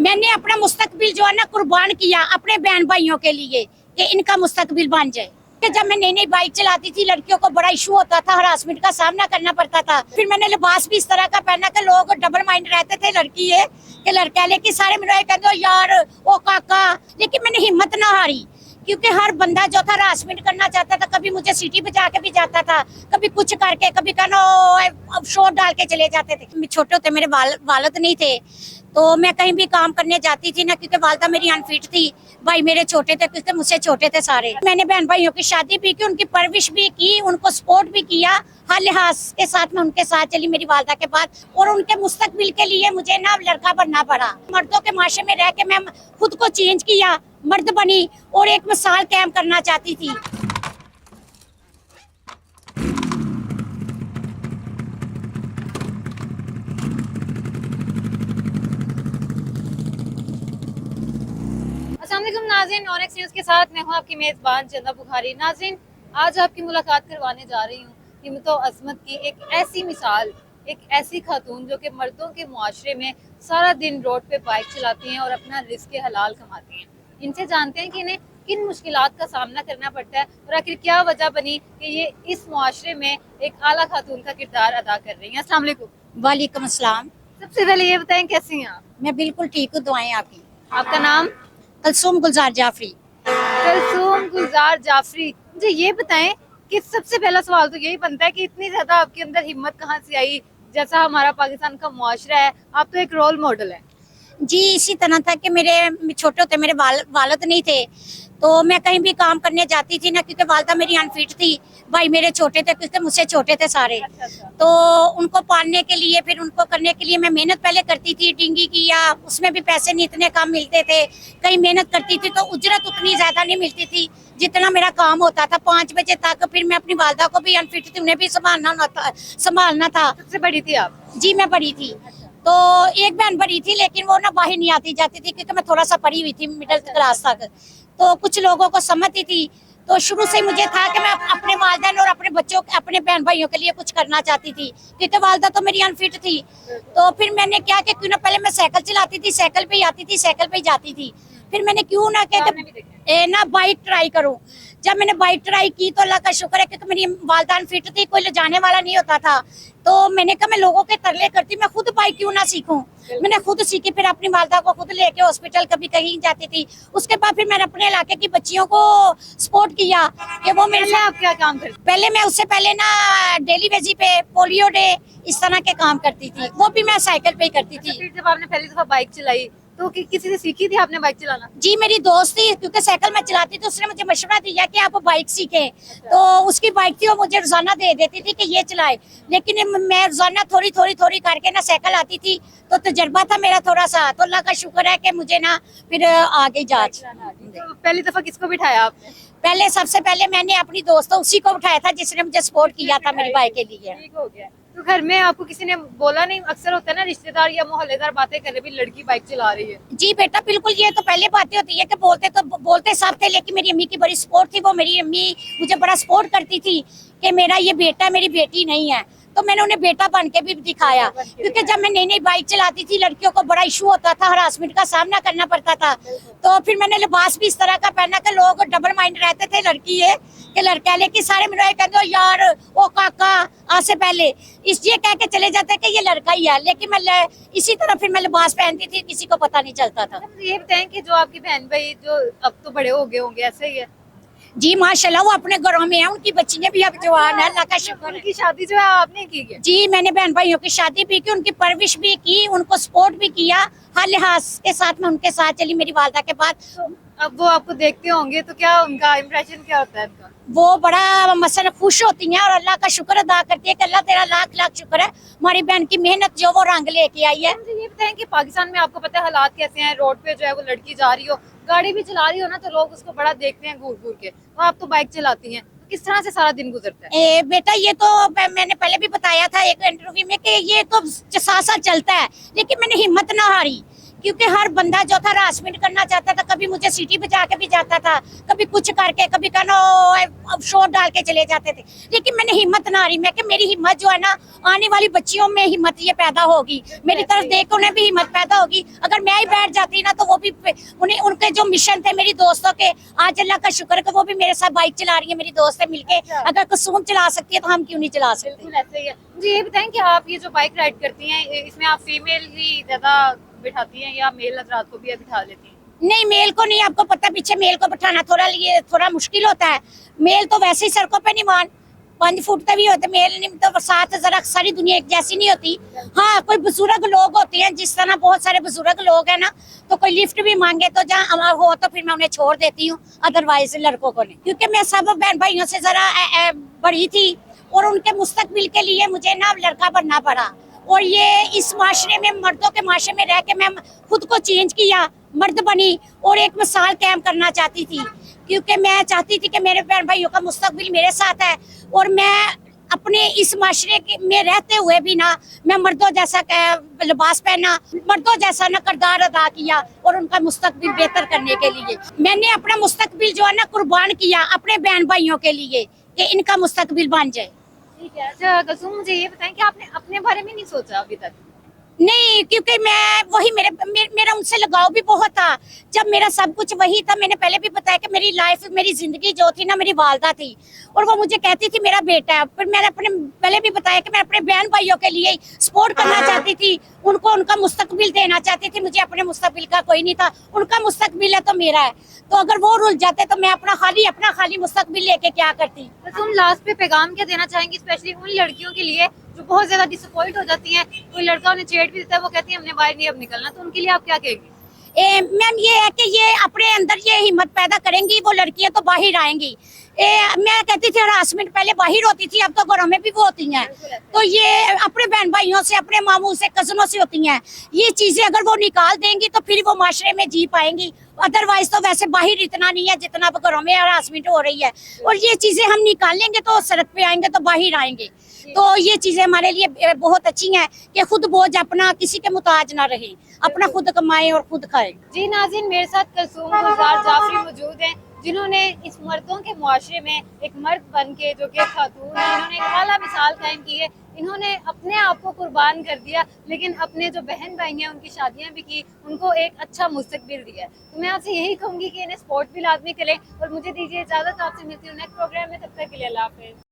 मैंने अपना मुस्तकबिल जो है ना कुर्बान किया अपने बहन भाइयों के लिए कि इनका मुस्तकबिल बन जाए। कि जब मैं नई नई बाइक चलाती थी लड़कियों को बड़ा इशू होता था, हरासमेंट का सामना करना पड़ता था। फिर मैंने लिबास भी इस तरह का पहना कि लोग डबल माइंड रहते थे, लड़की है कि लड़का है, लेकिन सारे मेरे कहते यार ओ काका, लेकिन मैंने हिम्मत ना हारी क्योंकि हर बंदा जो था हरासमेंट करना चाहता था। कभी मुझे सीटी बजा के भी जाता था, कभी कुछ करके, कभी कहना शोर डाल के चले जाते थे। छोटे होते मेरे वालिद नहीं थे तो मैं कहीं भी काम करने जाती थी ना, क्योंकि वालदा मेरी अनफिट थी, भाई मेरे छोटे थे क्योंकि मुझसे छोटे थे सारे। मैंने बहन भाइयों की शादी भी की, उनकी परवरिश भी की, उनको सपोर्ट भी किया, हर लिहाज के साथ मैं उनके साथ चली मेरी वालदा के बाद। और उनके मुस्तकबिल के लिए मुझे ना लड़का बनना पड़ा। मर्दों के माशरे में रह के मैं खुद को चेंज किया, मर्द बनी और एक मिसाल कायम करना चाहती थी। अस्सलामुअलैकुम नाज़रीन, ऑनेक्स न्यूज़ के साथ मैं हूँ आपकी मेज़बान चंदा बुखारी। नाज़रीन, आज आपकी मुलाकात करवाने जा रही हूँ हिम्मत और अज़मत की एक ऐसी मिसाल, एक ऐसी खातून जो कि मर्दों के मुआशरे में सारा दिन रोड पे बाइक चलाती हैं और अपना रिज़्क़ हलाल कमाती हैं। इनसे जानते हैं कि इन्हें किन मुश्किलात का सामना करना पड़ता है और आखिर क्या वजह बनी कि ये इस मुआशरे में एक आला खातून का किरदार अदा कर रही हैं। अस्सलाम वालेकुम। वालेकुम अस्सलाम। सबसे पहले ये बताएं कैसी हैं आप? मैं बिल्कुल ठीक हूँ, दुआएं आपकी। आपका नाम? कलसूम गुलजार जाफरी। कलसूम गुलजार जाफरी। मुझे ये बताएं कि सबसे पहला सवाल तो यही बनता है कि इतनी ज्यादा आपके अंदर हिम्मत कहाँ से आई? जैसा हमारा पाकिस्तान का मुआशरा है, आप तो एक रोल मॉडल है। जी इसी तरह था कि मेरे छोटे होते मेरे वालिद नहीं थे तो मैं कहीं भी काम करने जाती थी ना, क्योंकि वालदा मेरी अनफिट थी, भाई मेरे छोटे थे क्योंकि मुझसे छोटे थे सारे। तो उनको पालने के लिए, फिर उनको करने के लिए मैं मेहनत पहले करती थी, डिंगी किया, उसमें भी पैसे नहीं इतने कम मिलते थे। कहीं मेहनत करती थी तो उजरत उतनी ज्यादा नहीं मिलती थी जितना मेरा काम होता था 5 बजे तक। फिर मैं अपनी वालदा को भी अनफिट थी, उन्हें भी संभालना था। सबसे बड़ी थी आप? जी मैं बड़ी थी। तो एक बहन बड़ी थी लेकिन वो ना बाहर नहीं आती जाती थी क्योंकि मैं थोड़ा सा पढ़ी हुई थी मिडिल क्लास तक, तो कुछ लोगों को समझती थी। तो शुरू से मुझे था कि मैं अपने वालिदैन और अपने बच्चों, अपने बहन भाइयों के लिए कुछ करना चाहती थी, क्योंकि वालदा तो मेरी अनफिट थी। तो फिर मैंने क्या कि क्यों ना पहले मैं साइकिल चलाती थी, साइकिल पे आती थी, साइकिल पे जाती थी। फिर मैंने क्यों ना कहते ना बाइक ट्राई करूं। जब मैंने बाइक ट्राई की तो अल्लाह का शुक्र है क्योंकि मेरी वालदान फिट थी, कोई ले जाने वाला नहीं होता था। तो मैंने कहा मैं लोगों के तरले करती, मैं खुद बाइक क्यों ना सीखूं। मैंने खुद सीखी, फिर अपनी वालदा को खुद लेके हॉस्पिटल कभी कहीं जाती थी। उसके बाद फिर मैंने अपने इलाके की बच्चियों को सपोर्ट किया कि वो मेरे पहले आप क्या काम करते? पहले मैं उससे पहले ना डेली बेसिस पे पोलियो डे इस तरह के काम करती थी, वो भी मैं साइकिल पे ही करती थी। फिर जब आपने पहली दफा बाइक चलाई तो किसी से सीखी थी आपने बाइक चलाना? जी मेरी दोस्त थी, क्योंकि साइकिल में चलाती थी, उसने मुझे मशवरा दिया कि आप बाइक सीखें। तो उसकी बाइक थी, वो मुझे रोजाना दे देती थी कि ये चलाए। लेकिन मैं रोजाना थोड़ी थोड़ी थोड़ी करके ना साइकिल आती थी, तो तजर्बा था मेरा थोड़ा सा। तो अल्लाह का शुक्र है कि मुझे ना फिर आ गई जांच। तो पहली दफा किसको बिठाया आपने? पहले सबसे पहले मैंने अपनी दोस्त उसी को उठाया था जिसने मुझे सपोर्ट किया था मेरी बाइक के लिए। ठीक हो गया। तो घर में आपको किसी ने बोला नहीं? अक्सर होता है ना रिश्तेदार या मोहल्लेदार बातें कर रहे भी लड़की बाइक चला रही है। जी बेटा बिल्कुल, ये तो पहले बातें होती है कि बोलते सब थे, लेकिन मेरी अम्मी की बड़ी सपोर्ट थी। वो मेरी अम्मी मुझे बड़ा सपोर्ट करती थी कि मेरा ये बेटा मेरी बेटी नहीं है। तो मैंने उन्हें बेटा बन के भी दिखाया, क्योंकि जब मैं नई नई बाइक चलाती थी लड़कियों को बड़ा इशू होता था, हरासमेंट का सामना करना पड़ता था। तो फिर मैंने लिबास भी इस तरह का पहना कि लोग डबल माइंड रहते थे, लड़की है कि लड़का है, लेकिन सारे मेरे कहते यार ओ काका, आज से पहले ये कह के चले जाते कि ये लड़का ही है। लेकिन मैं इसी तरह फिर मैं लिबास पहनती थी, किसी को पता नहीं चलता था। ये बताएं कि जो आपकी बहन भाई जो अब तो बड़े हो गए होंगे, ऐसे ही है? जी माशाल्लाह वो अपने घरों में है, उनकी बच्चियां भी अब जवान है, अल्लाह का शुक्र है। उनकी शादी जो है आपने की है? जी मैंने बहन भाइयों की शादी भी की, उनकी परवरिश भी की, उनको सपोर्ट भी किया, हर लिहाज के साथ मैं उनके साथ चली मेरी वालदा के बाद। तो अब वो आपको देखते होंगे तो क्या उनका इम्प्रेशन क्या होता है उनका? वो बड़ा मसलन खुश होती हैं और अल्लाह का शुक्र अदा करती है कि अल्लाह तेरा लाख लाख शुक्र है, हमारी बहन की मेहनत जो वो रंग लेके आई है। मुझे ये बताएं कि पाकिस्तान में आपको पता है हालात कैसे हैं? रोड पे जो है वो लड़की जा रही हो, गाड़ी भी चला रही हो ना, तो लोग उसको बड़ा देखते हैं घूर घूर के। तो आप तो बाइक चलाती हैं, तो किस तरह से सारा दिन गुजरता है? बेटा ये तो मैंने पहले भी बताया था एक इंटरव्यू में कि ये तो साथ साथ चलता है, लेकिन मैंने हिम्मत ना हारी क्योंकि हर बंदा जो था हरासमेंट करना चाहता था, कभी मुझे सीटी बजा के भी जाता था, कभी कुछ करके, कभी कहना अब शोर डाल के चले जाते थे। लेकिन मैंने हिम्मत ना हारी, मैं कि मेरी हिम्मत जो है ना, आने वाली बच्चियों में हिम्मत ये पैदा होगी, मेरी तरफ देख उन्हें भी हिम्मत पैदा होगी। अगर मैं ही बैठ जाती ना तो वो भी उन्हें, उनके जो मिशन थे मेरी दोस्तों के, आज अल्लाह का शुक्र है वो भी मेरे साथ बाइक चला रही है, मेरी दोस्त है मिलके। अगर कुसुम चला सकती है तो हम क्यों नहीं चला सकते। बिल्कुल ऐसे ही है। मुझे ये बताएं कि आप ये जो बाइक राइड करती हैं, इसमें आप फीमेल ही ज्यादा बिठाती हैं या मेल हजरात को भी बिठा लेती हैं? नहीं, मेल को नहीं, आपको पता पीछे मेल को बिठाना थोड़ा मुश्किल होता है। मेल तो वैसे ही सड़कों पे नहीं 5 फुट तक भी होते, मेल नहीं तो साथ जरा सारी दुनिया एक जैसी नहीं होती। हाँ, कोई बुजुर्ग लोग होते हैं, जिस तरह बहुत सारे बुजुर्ग लोग हैं ना, तो कोई लिफ्ट भी मांगे तो जहाँ हो तो फिर मैं उन्हें छोड़ देती हूँ, अदरवाइज लड़कों को नहीं। क्योंकि मैं सब बहन भाइयों से जरा बड़ी थी और उनके मुस्तकबिल के लिए मुझे ना लड़का बनना पड़ा। और ये इस माशरे में, मर्दों के माशरे में रह के मैं खुद को चेंज किया, मर्द बनी और एक मिसाल कायम करना चाहती थी। क्योंकि मैं चाहती थी कि मेरे बहन भाइयों का मुस्तकबिल मेरे साथ है और मैं अपने इस माशरे में रहते हुए भी ना, मैं मर्दों जैसा लिबास पहना, मर्दों जैसा ना किरदार अदा किया और उनका मुस्तकबिल बेहतर करने के लिए मैंने अपना मुस्तकबिल जो है ना कुर्बान किया अपने बहन भाइयों के लिए, कि इनका मुस्तकबिल बन जाए। ठीक है। अच्छा कुसुम, मुझे ये बताएं कि आपने अपने बारे में नहीं सोचा अभी तक? नहीं, क्योंकि मैं वही मेरा उनसे लगाव भी बहुत था। जब मेरा सब कुछ वही था, मैंने पहले भी बताया कि मेरी लाइफ, मेरी जिंदगी जो थी ना, मेरी वालदा थी और वो मुझे कहती थी मेरा बेटा है। फिर मैंने अपने पहले भी बताया कि मैं अपने बहन भाइयों के लिए सपोर्ट करना चाहती थी, उनको उनका मुस्तकबिल देना चाहती थी। मुझे अपने मुस्तकबिल का कोई नहीं था, उनका मुस्तकबिल है तो मेरा है। तो अगर वो रुल जाते तो मैं अपना खाली मुस्तकबिल लेके क्या करती। कुसुम, लास्ट पे पैगाम क्या देना चाहेंगी, स्पेशली उन लड़कियों के लिए जो बहुत ज्यादा डिसअपॉइंट हो जाती हैं? कोई लड़का उन्हें छेड़ भी देता है, वो कहती है हमने बाहर नहीं अब निकलना, तो उनके लिए आप क्या कहेंगी? मैम ये है कि ये अपने अंदर ये हिम्मत पैदा करेंगी, वो लड़कियां तो बाहर आएंगी। मैं कहती थी हरासमेंट पहले बाहर होती थी, अब तो घरों में भी वो होती हैं। तो ये अपने बहन भाइयों से, अपने मामू से, कजनों से होती हैं। ये चीजें अगर वो निकाल देंगी तो फिर वो माशरे में जी पाएंगी। अदरवाइज तो वैसे बाहर इतना नहीं है जितना अब घरों में हरासमेंट हो रही है। और ये चीजें हम निकालेंगे तो सड़क पे आएंगे तो बाहर आएंगे। तो ये चीजें हमारे लिए बहुत अच्छी हैं कि खुद बोझ अपना किसी के मुताज ना रहे, अपना खुद कमाए और खुद खाए। जी नाज़रीन, मेरे साथ कुसुम गुलजार जाफरी मौजूद हैं, जिन्होंने इस मर्दों के मुआशरे में एक मर्द बन के, जो कि खातून है, इन्होंने एक आला मिसाल कायम की है। इन्होंने अपने आप को कुर्बान कर दिया, लेकिन अपने जो बहन भाई हैं उनकी शादियां भी की, उनको एक अच्छा मुस्तकबिल दिया। तो मैं आपसे यही कहूँगी कि इन्हें स्पोर्ट भी लाजमी करें। और मुझे दीजिए इजाज़त, आपसे मिलती हूँ नेक्स्ट प्रोग्राम में, तब तक के लिए अल्लाह हाफ़िज़।